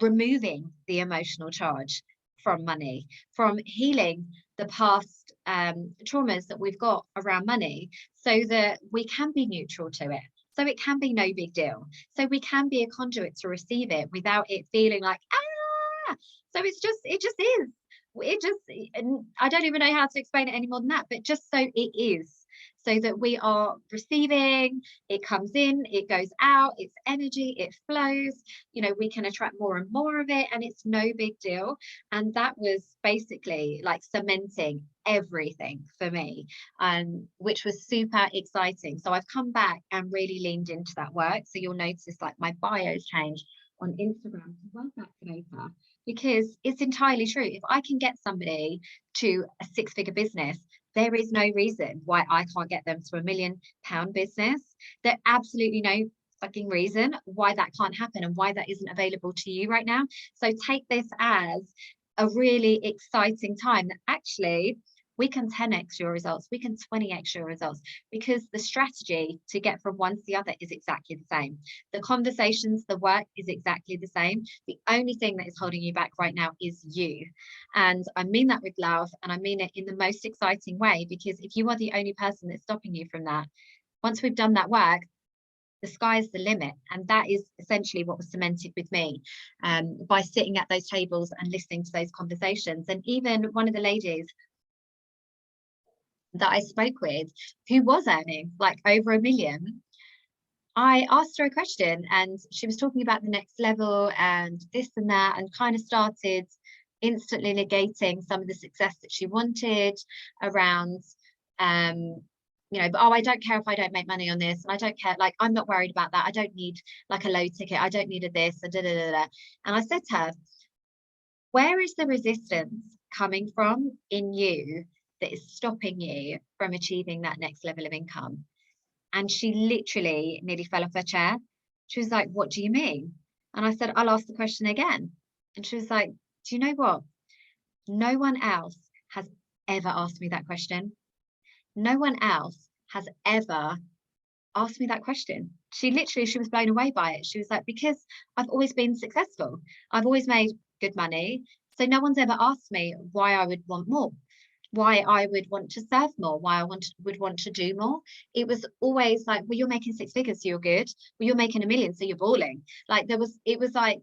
removing the emotional charge from money, from healing the past traumas that we've got around money, so that we can be neutral to it. So it can be no big deal. So we can be a conduit to receive it without it feeling like, ah. So it just is. it just, and I don't even know how to explain it any more than that, but just so it is, so that we are receiving, it comes in, it goes out, it's energy, it flows, you know, we can attract more and more of it, and it's no big deal. And that was basically like cementing everything for me, which was super exciting. So I've come back and really leaned into that work. So you'll notice like my bio's changed on Instagram to Wealth Activator, because it's entirely true. If I can get somebody to a six-figure business, there is no reason why I can't get them to £1 million business. There's absolutely no fucking reason why that can't happen and why that isn't available to you right now. So take this as a really exciting time that actually we can 10x your results, we can 20x your results, because the strategy to get from one to the other is exactly the same. The conversations, the work is exactly the same. The only thing that is holding you back right now is you. And I mean that with love, and I mean it in the most exciting way, because if you are the only person that's stopping you from that, once we've done that work, the sky's the limit. And that is essentially what was cemented with me, by sitting at those tables and listening to those conversations. And even one of the ladies that I spoke with, who was earning like over £1 million, I asked her a question, and she was talking about the next level and this and that, and kind of started instantly negating some of the success that she wanted around, you know, but oh, I don't care if I don't make money on this, and I don't care, like, I'm not worried about that. I don't need like a low ticket. I don't need a this, and da, da, da, da. And I said to her, where is the resistance coming from in you that is stopping you from achieving that next level of income? And she literally nearly fell off her chair. She was like, what do you mean? And I said, I'll ask the question again. And she was like, do you know what? No one else has ever asked me that question. No one else has ever asked me that question. She was blown away by it. She was like, because I've always been successful. I've always made good money. So no one's ever asked me why I would want more, why I would want to serve more, why I would want to do more. It was always like, well, you're making six figures, so you're good. Well, you're making $1 million, so you're balling. Like it was like,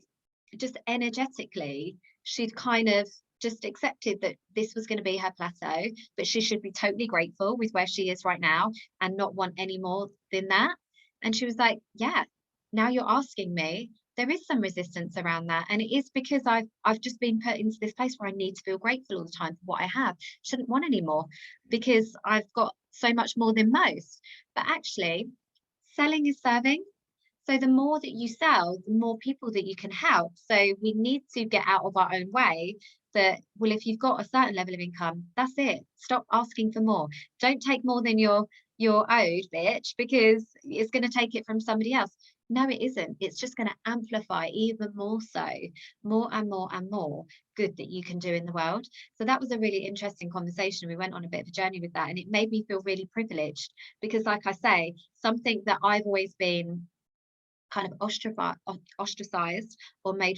just energetically, she'd kind of just accepted that this was going to be her plateau, but she should be totally grateful with where she is right now and not want any more than that. And she was like, yeah, now you're asking me, there is some resistance around that. And it is because I've just been put into this place where I need to feel grateful all the time for what I have. Shouldn't want any more because I've got so much more than most. But actually, selling is serving. So the more that you sell, the more people that you can help. So we need to get out of our own way that, well, if you've got a certain level of income, that's it. Stop asking for more. Don't take more than you're owed, bitch, because it's going to take it from somebody else. No, it isn't. It's just going to amplify even more so, more and more and more good that you can do in the world. So that was a really interesting conversation. We went on a bit of a journey with that, and it made me feel really privileged because, like I say, something that I've always been kind of ostracized or made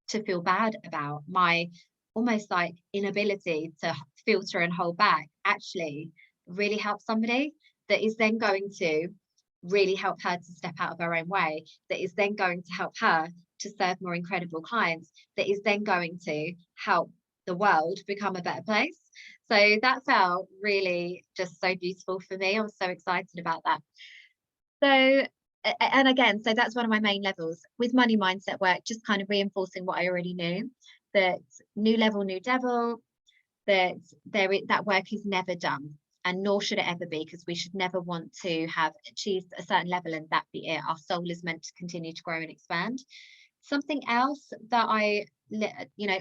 to feel bad about, my almost like inability to filter and hold back, actually really help somebody that is then going to really help her to step out of her own way, that is then going to help her to serve more incredible clients, that is then going to help the world become a better place. So that felt really just so beautiful for me. I was so excited about that. So, and again, so that's one of my main levels with money mindset work, just kind of reinforcing what I already knew, that new level, new devil, that that work is never done, and nor should it ever be, because we should never want to have achieved a certain level and that be it. Our soul is meant to continue to grow and expand. Something else that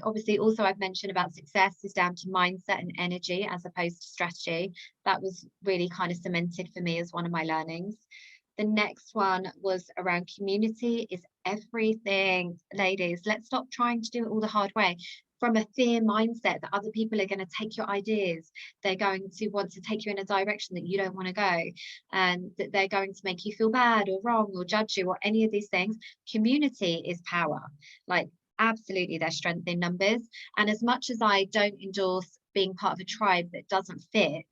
obviously also I've mentioned about success is down to mindset and energy as opposed to strategy. That was really kind of cemented for me as one of my learnings. The next one was around community is everything. Ladies, let's stop trying to do it all the hard way from a fear mindset that other people are going to take your ideas. They're going to want to take you in a direction that you don't want to go, and that they're going to make you feel bad or wrong or judge you or any of these things. Community is power. Like, absolutely, there's strength in numbers. And as much as I don't endorse being part of a tribe that doesn't fit,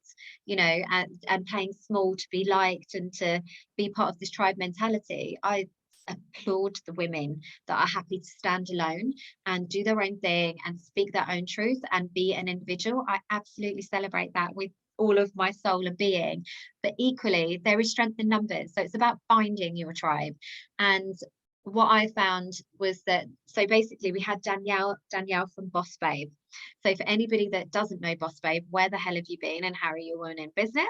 and playing small to be liked and to be part of this tribe mentality, I applaud the women that are happy to stand alone and do their own thing and speak their own truth and be an individual. I absolutely celebrate that with all of my soul and being. But equally, there is strength in numbers. So it's about finding your tribe. And what I found was that, so basically we had Danielle from Boss Babe. So for anybody that doesn't know Boss Babe, where the hell have you been and how are you in business?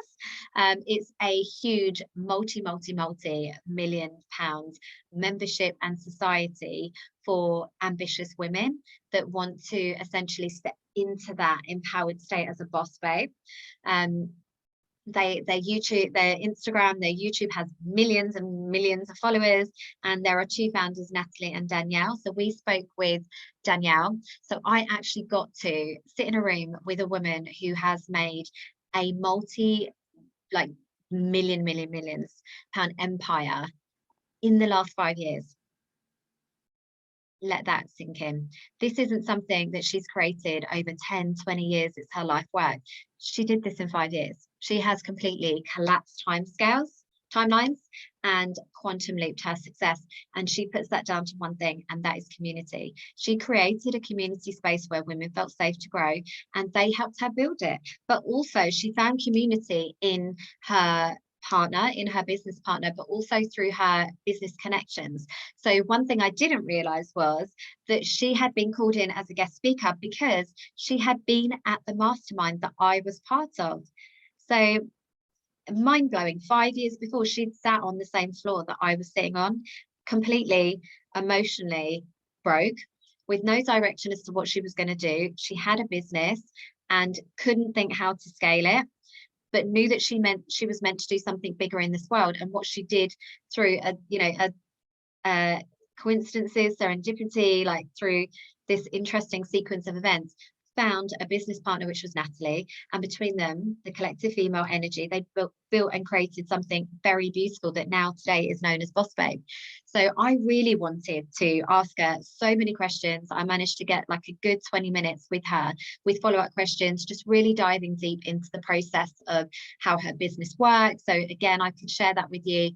It's a huge multi-million-pound membership and society for ambitious women that want to essentially step into that empowered state as a boss babe. Their Instagram, their YouTube has millions and millions of followers, and there are two founders, Natalie and Danielle. So we spoke with Danielle. So I actually got to sit in a room with a woman who has made a millions pound empire in the last 5 years. Let that sink in. This isn't something that she's created over 10, 20 years. It's her life work. She did this in 5 years. She has completely collapsed timelines, and quantum leaped her success. And she puts that down to one thing, and that is community. She created a community space where women felt safe to grow, and they helped her build it. But also she found community in her partner, in her business partner, but also through her business connections. So one thing I didn't realize was that she had been called in as a guest speaker because she had been at the mastermind that I was part of. So mind-blowing. 5 years before, she'd sat on the same floor that I was sitting on, completely emotionally broke, with no direction as to what she was going to do. She had a business and couldn't think how to scale it, but knew that she was meant to do something bigger in this world. And what she did through coincidences, serendipity, like through this interesting sequence of events, found a business partner, which was Natalie, and between them, the collective female energy, they built and created something very beautiful that now today is known as Boss Babe. So I really wanted to ask her so many questions. I managed to get like a good 20 minutes with her with follow-up questions, just really diving deep into the process of how her business works. So again, I could share that with you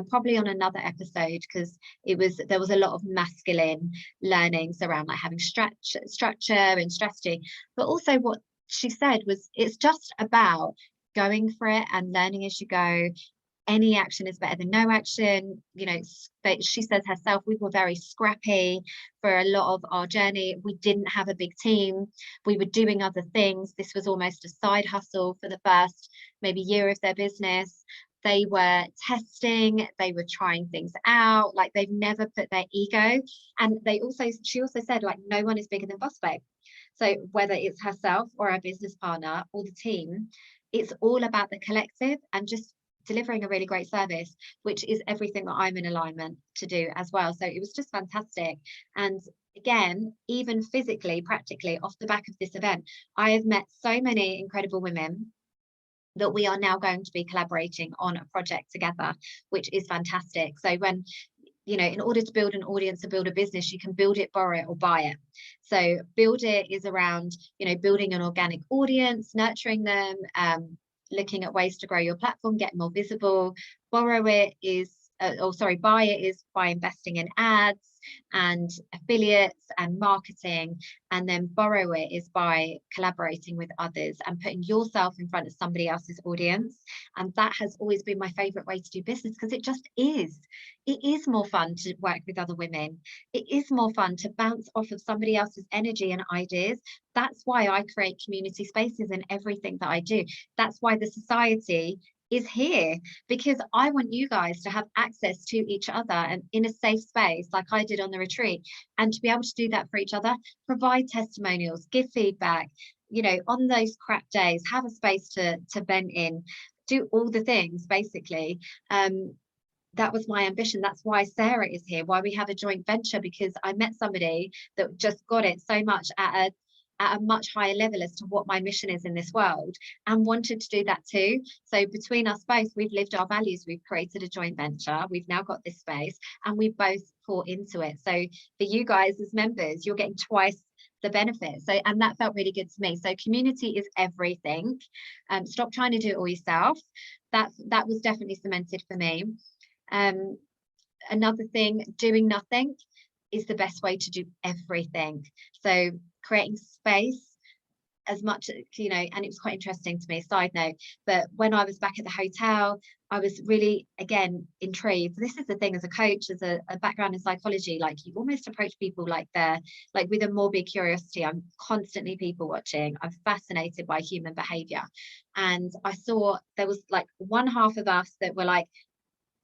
probably on another episode, because there was a lot of masculine learnings around like having structure and strategy. But also what she said was, it's just about going for it and learning as you go. Any action is better than no action. You know, she says herself, we were very scrappy for a lot of our journey. We didn't have a big team. We were doing other things. This was almost a side hustle for the first maybe year of their business. They were testing, they were trying things out, like they've never put their ego. And she also said, like, no one is bigger than Boss Babe. So whether it's herself or her business partner or the team, it's all about the collective and just delivering a really great service, which is everything that I'm in alignment to do as well. So it was just fantastic. And again, even physically, practically off the back of this event, I have met so many incredible women that we are now going to be collaborating on a project together, which is fantastic. So when, you know, in order to build an audience or build a business, you can build it, borrow it, or buy it. So build it is around, you know, building an organic audience, nurturing them, looking at ways to grow your platform, get more visible. Borrow it is, buy it is by investing in ads and affiliates and marketing. And then borrow it is by collaborating with others and putting yourself in front of somebody else's audience. And that has always been my favorite way to do business, because it just is. It is more fun to work with other women. It is more fun to bounce off of somebody else's energy and ideas. That's why I create community spaces in everything that I do. That's why the society is here, because I want you guys to have access to each other and in a safe space like I did on the retreat, and to be able to do that for each other, provide testimonials, give feedback, you know, on those crap days, have a space to vent in, do all the things basically. That was my ambition. That's why Sarah is here, why we have a joint venture, because I met somebody that just got it so much at a much higher level as to what my mission is in this world, and wanted to do that too. So between us both, we've lived our values, we've created a joint venture, we've now got this space, and we both pour into it. So for you guys as members, you're getting twice the benefit. So, and that felt really good to me. So community is everything. Stop trying to do it all yourself. That was definitely cemented for me. Another thing, doing nothing is the best way to do everything. So creating space as much, you know, and it was quite interesting to me, side note, but when I was back at the hotel, I was really, again, intrigued. This is the thing, as a coach, as a background in psychology, like, you almost approach people like they're like with a morbid curiosity. I'm constantly people watching. I'm fascinated by human behavior. And I saw there was like one half of us that were like,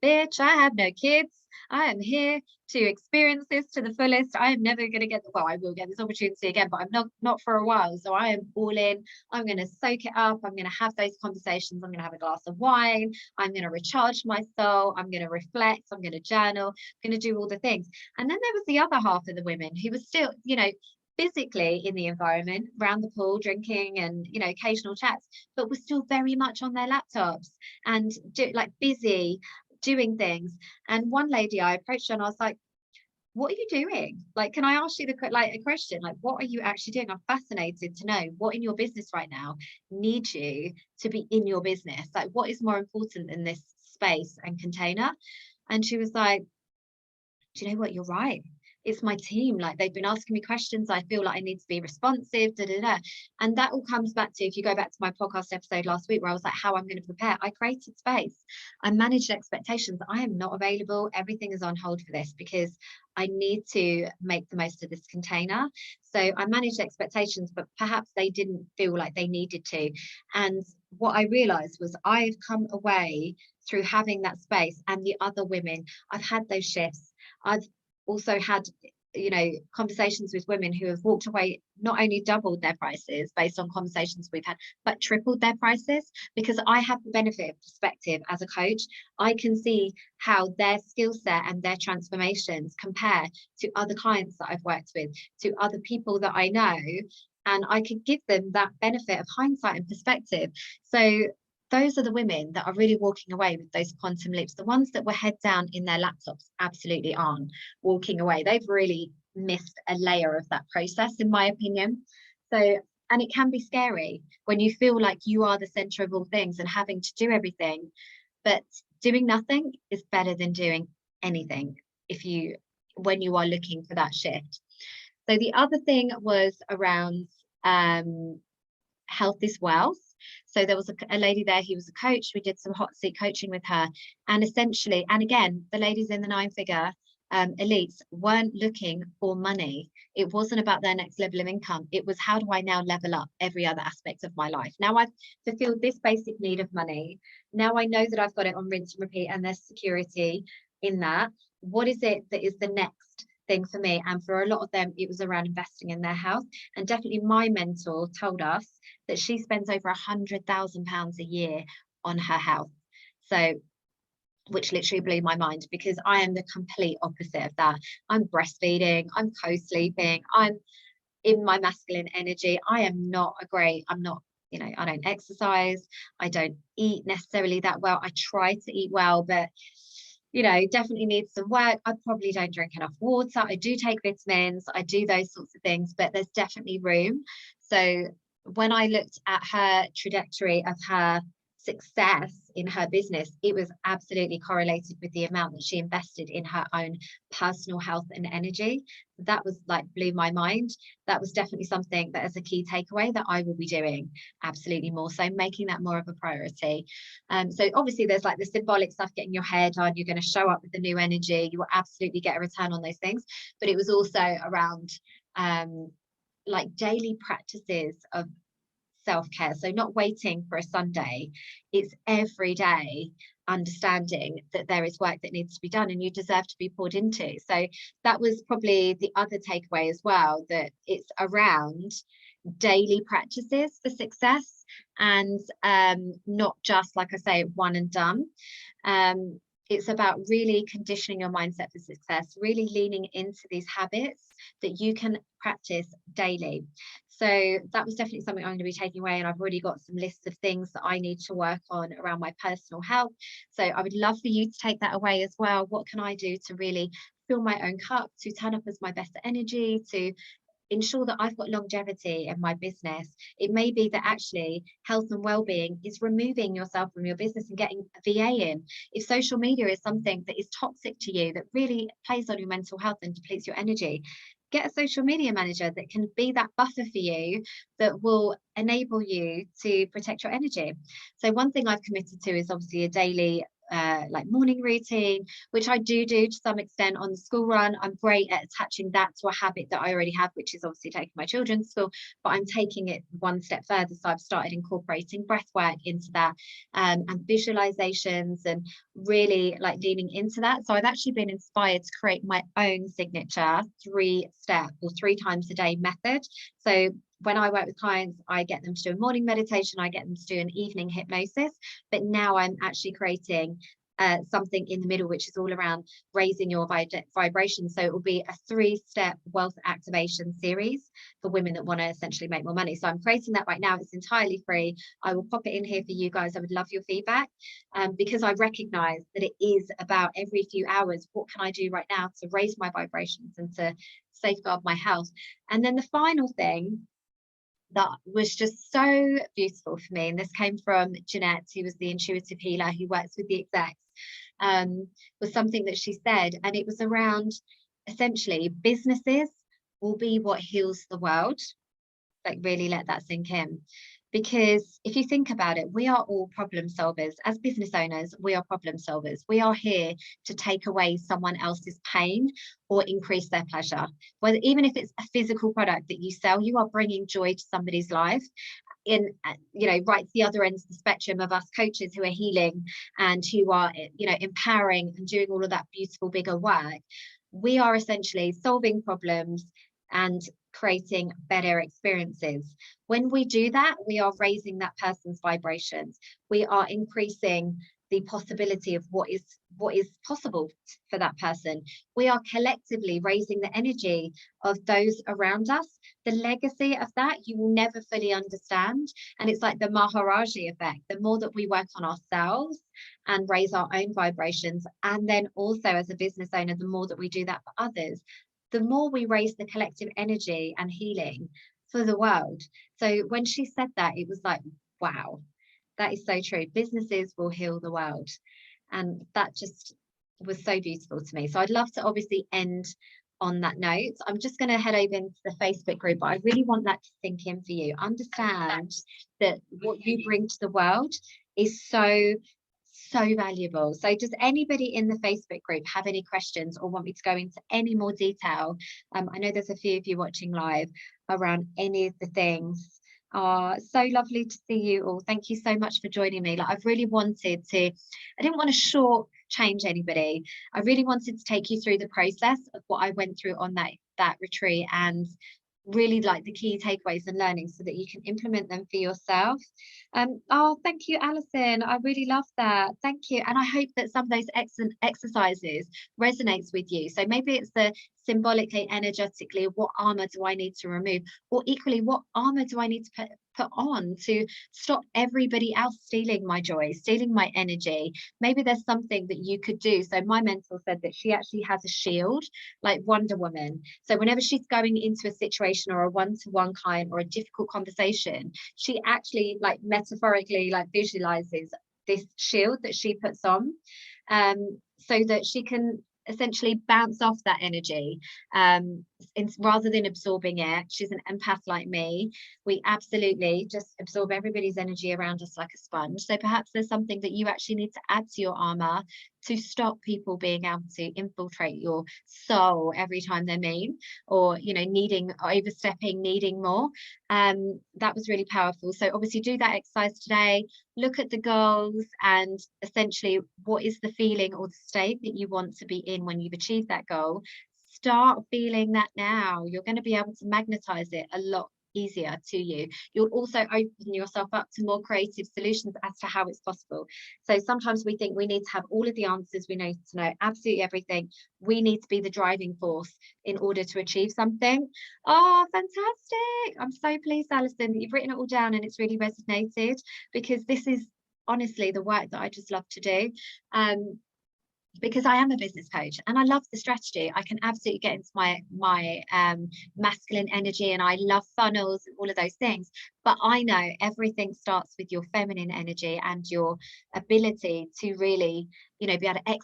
bitch, I have no kids. I am here to experience this to the fullest. I am never going to get, well, I will get this opportunity again, but I'm not for a while. So I am all in. I'm going to soak it up. I'm going to have those conversations. I'm going to have a glass of wine. I'm going to recharge my soul. I'm going to reflect. I'm going to journal. I'm going to do all the things. And then there was the other half of the women who was still, you know, physically in the environment, around the pool, drinking and, you know, occasional chats, but were still very much on their laptops and like busy doing things. And one lady, I approached her and I was like, what are you doing? Like, can I ask you a question? Like, what are you actually doing? I'm fascinated to know what in your business right now needs you to be in your business. Like, what is more important in this space and container? And she was like, do you know what? You're right. It's my team. Like, they've been asking me questions. I feel like I need to be responsive. Da, da, da. And that all comes back to, if you go back to my podcast episode last week, where I was like, how I'm going to prepare. I created space. I managed expectations. I am not available. Everything is on hold for this because I need to make the most of this container. So I managed expectations, but perhaps they didn't feel like they needed to. And what I realized was I've come away through having that space, and the other women, I've had those shifts. I've also had, you know, conversations with women who have walked away, not only doubled their prices based on conversations we've had, but tripled their prices, because I have the benefit of perspective as a coach. I can see how their skill set and their transformations compare to other clients that I've worked with, to other people that I know, and I could give them that benefit of hindsight and perspective. So those are the women that are really walking away with those quantum leaps. The ones that were head down in their laptops absolutely aren't walking away. They've really missed a layer of that process, in my opinion. So, and it can be scary when you feel like you are the center of all things and having to do everything, but doing nothing is better than doing anything when you are looking for that shift. So the other thing was around health is wealth. So there was a lady there who was a coach. We did some hot seat coaching with her, and essentially, and again, the ladies in the 9-figure elites weren't looking for money. It wasn't about their next level of income. It was, how do I now level up every other aspect of my life? Now I've fulfilled this basic need of money. Now I know that I've got it on rinse and repeat, and there's security in that. What is it that is the next thing for me? And for a lot of them, it was around investing in their health. And definitely my mentor told us that she spends over £100,000 a year on her health. So, which literally blew my mind, because I am the complete opposite of that. I'm breastfeeding, I'm co-sleeping, I'm in my masculine energy. I'm not, you know, I don't exercise, I don't eat necessarily that well. I try to eat well, but you know, definitely needs some work. I probably don't drink enough water. I do take vitamins, I do those sorts of things, but there's definitely room. So when I looked at her trajectory of her success in her business, it was absolutely correlated with the amount that she invested in her own personal health and energy. That was like, blew my mind. That was definitely something that, as a key takeaway, that I will be doing absolutely more, so making that more of a priority. So obviously there's like the symbolic stuff, getting your hair done, you're going to show up with the new energy, you will absolutely get a return on those things, but it was also around like daily practices of self-care. So not waiting for a Sunday, it's every day understanding that there is work that needs to be done and you deserve to be poured into. So that was probably the other takeaway as well, that it's around daily practices for success, and not just, like I say, one and done. It's about really conditioning your mindset for success, really leaning into these habits that you can practice daily. So that was definitely something I'm going to be taking away, and I've already got some lists of things that I need to work on around my personal health. So I would love for you to take that away as well. What can I do to really fill my own cup, to turn up as my best energy, to ensure that I've got longevity in my business. It may be that actually health and well-being is removing yourself from your business and getting a VA in. If social media is something that is toxic to you, that really plays on your mental health and depletes your energy, get a social media manager that can be that buffer for you, that will enable you to protect your energy. So one thing I've committed to is obviously a daily like morning routine, which I do to some extent on the school run. I'm great at attaching that to a habit that I already have, which is obviously taking my children to school, but I'm taking it one step further. So I've started incorporating breath work into that, and visualizations, and really like leaning into that. So I've actually been inspired to create my own signature 3-step or 3 times a day method. So when I work with clients, I get them to do a morning meditation, I get them to do an evening hypnosis, but now I'm actually creating something in the middle, which is all around raising your vibration. So it will be a 3-step wealth activation series for women that want to essentially make more money. So I'm creating that right now. It's entirely free. I will pop it in here for you guys. I would love your feedback, because I recognize that it is about every few hours, what can I do right now to raise my vibrations and to safeguard my health? And then the final thing that was just so beautiful for me, and this came from Jeanette, who was the intuitive healer who works with the execs, was something that she said, and it was around essentially businesses will be what heals the world. Like, really let that sink in. Because if you think about it, we are all problem solvers. As business owners, we are problem solvers. We are here to take away someone else's pain or increase their pleasure. Whether, even if it's a physical product that you sell, you are bringing joy to somebody's life. In, you know, right to the other end of the spectrum of us coaches who are healing and who are, you know, empowering and doing all of that beautiful bigger work. We are essentially solving problems and creating better experiences. When we do that, we are raising that person's vibrations. We are increasing the possibility of what is possible for that person. We are collectively raising the energy of those around us. The legacy of that you will never fully understand, and it's like the Maharaji effect. The more that we work on ourselves and raise our own vibrations, and then also as a business owner, the more that we do that for others, the more we raise the collective energy and healing for the world. So when she said that, it was like, wow, that is so true. Businesses will heal the world. And that just was so beautiful to me. So I'd love to obviously end on that note. I'm just going to head over into the Facebook group, but I really want that to sink in for you. Understand that what you bring to the world is so valuable. So does anybody in the Facebook group have any questions or want me to go into any more detail? I know there's a few of you watching live around any of the things. So lovely to see you all. Thank you so much for joining me. Like, I've really wanted to, I didn't want to short change anybody. I really wanted to take you through the process of what I went through on that retreat, and really like the key takeaways and learnings so that you can implement them for yourself. Oh, thank you, Alison. I really love that. Thank you. And I hope that some of those excellent exercises resonates with you. So maybe it's the symbolically, energetically, what armor do I need to remove? Or equally, what armor do I need to put on to stop everybody else stealing my joy, stealing my energy? Maybe there's something that you could do. So my mentor said that she actually has a shield like Wonder Woman. So whenever she's going into a situation or a one-to-one client or a difficult conversation, she actually like metaphorically like visualizes this shield that she puts on, so that she can essentially bounce off that energy, rather than absorbing it. She's an empath like me. We absolutely just absorb everybody's energy around us like a sponge. So perhaps there's something that you actually need to add to your armor to stop people being able to infiltrate your soul every time they're mean, or, you know, overstepping, needing more. That was really powerful. So obviously do that exercise today. Look at the goals and essentially what is the feeling or the state that you want to be in when you've achieved that goal. Start feeling that now. You're going to be able to magnetize it a lot easier to you. You'll also open yourself up to more creative solutions as to how it's possible. So sometimes we think we need to have all of the answers, we need to know absolutely everything. We need to be the driving force in order to achieve something. Oh, fantastic. I'm so pleased, Alison, that you've written it all down and it's really resonated, because this is honestly the work that I just love to do. because I am a business coach and I love the strategy. I can absolutely get into my masculine energy, and I love funnels and all of those things. But I know everything starts with your feminine energy and your ability to really, be able to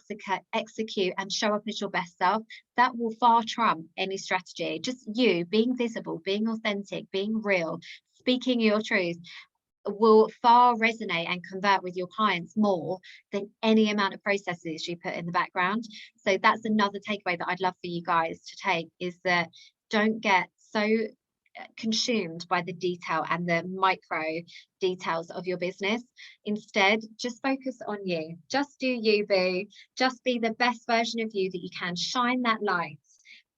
execute and show up as your best self. That will far trump any strategy. Just you being visible, being authentic, being real, speaking your truth will far resonate and convert with your clients more than any amount of processes you put in the background. So that's another takeaway that I'd love for you guys to take, is that don't get so consumed by the detail and the micro details of your business. Instead, just focus on you. Just do you, boo. Just be the best version of you that you can. Shine that light.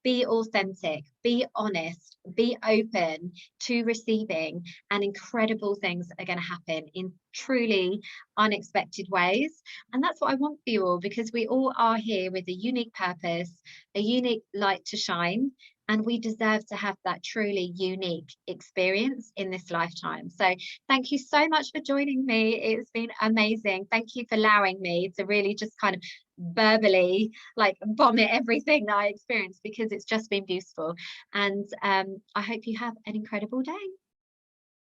Be authentic, be honest, be open to receiving, and incredible things are going to happen in truly unexpected ways. And that's what I want for you all, because we all are here with a unique purpose, a unique light to shine, and we deserve to have that truly unique experience in this lifetime. So thank you so much for joining me. It's been amazing. Thank you for allowing me to really just kind of verbally like vomit everything that I experienced, because it's just been beautiful. And I hope you have an incredible day.